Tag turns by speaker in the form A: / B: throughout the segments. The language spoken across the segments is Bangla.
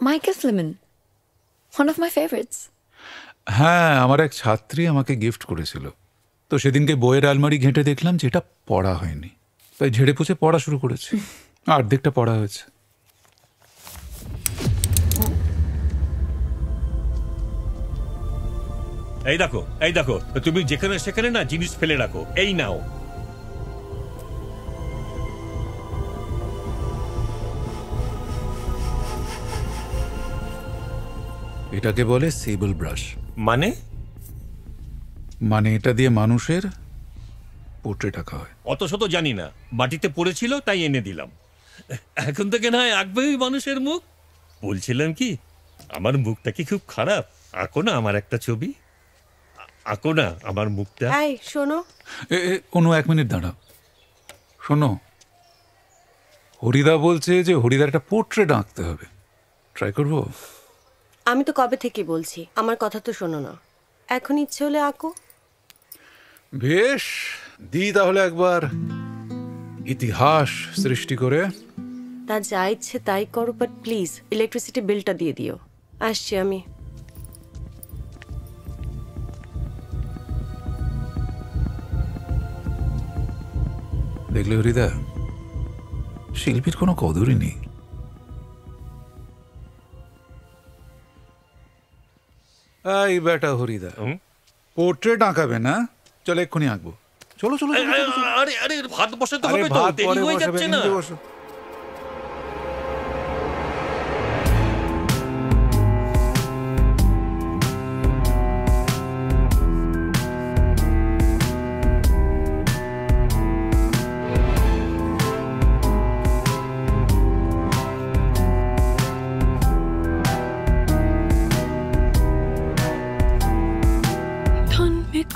A: Michael Fleming, one of my favorites.
B: হ্যাঁ, আমার এক ছাত্রী আমাকে গিফট করেছিল। তো সেদিনকে বইয়ের আলমারি ঘেঁটে দেখলাম যে এটা পড়া হয়নি, তাই ঝেড়ে পুছে পড়া শুরু করেছি। অর্ধেকটা পড়া হয়েছে।
C: এই দেখো তুমি যেখানে সেখানে না জিনিস ফেলে রাখো। এই নাও।
B: এটাকে বলে সেবল ব্রাশ।
C: মানে
B: এটা দিয়ে মানুষের পোর্ট্রেট আঁকা হয়।
C: অত শত জানি না, মাটিতে পড়েছিল তাই এনে দিলাম। এখন থেকে না আঁকবেই মানুষের মুখ। বলছিলাম কি, আমার মুখটা কি খুব খারাপ? আঁকো না আমার একটা ছবি, আঁকো না আমার মুখটা।
D: এই শোনো,
B: কোনো 1 মিনিট দাঁড়াও। শোনো, হরিদা বলছে যে হরিদার একটা পোর্ট্রেট আঁকতে হবে। ট্রাই করবো?
D: আমি তো কবে থেকে বলছি, আমার কথা তো শোনো না। এখন ইচ্ছে হলে আঁকো।
B: বেশ, দি তাহলে একবার ইতিহাস সৃষ্টি করে।
D: তা যা ইচ্ছে তাই করো, বাট প্লিজ ইলেকট্রিসিটি বিলটা দিয়ে দিও। আসছি আমি।
B: দেখলে হরিদা, শিল্পীর কোনো কদরই নেই। এই বেটা হরিদা, পোর্ট্রেট আঁকাবে না? চলো এক্ষুনি আঁকবো। চলো চলো।
C: আরে আরে ভাত বসাতে হবে তো, দেরি হয়ে যাচ্ছে না?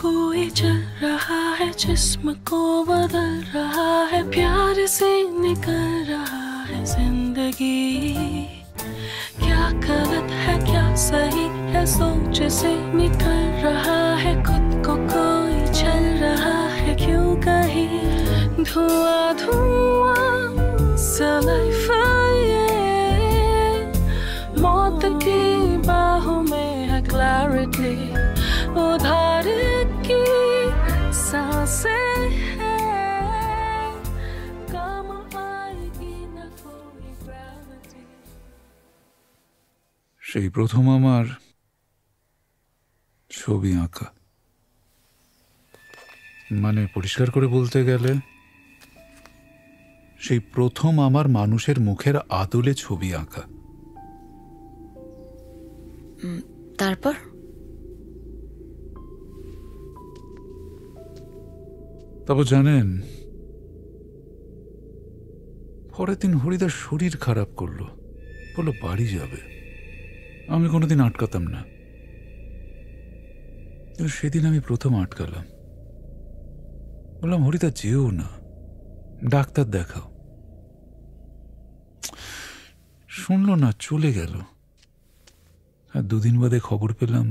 E: कोई चल रहा है, जिस्म को बदल रहा है, प्यार से निकल रहा है जिंदगी। क्या गलत है क्या सही है, सोच से निकल रहा है, खुद को कोई चल रहा है क्यों कहीं। धुआं धुआं सा लाइफ ये, मौत की बाहों में है क्लैरिटी, उधार की सांसें हैं, काम आएगी न कोई ग्रेविटी।
B: সেই প্রথম আমার ছবি আঁকা, পরিষ্কার করে বলতে গেলে সেই প্রথম আমার মানুষের মুখের আদলে ছবি আঁকা।
A: তারপর
B: জানেন, পরের দিন হরিদার শরীর খারাপ করলো, বললো বাড়ি যাবে। আমি কোনোদিন আটকাতাম না, কিন্তু সেদিন আমি প্রথম আটকালাম। বললাম হরিদা যেও না, ডাক্তার দেখাও। শুনলো না, চলে গেল। আর 2 দিন বাদে খবর পেলাম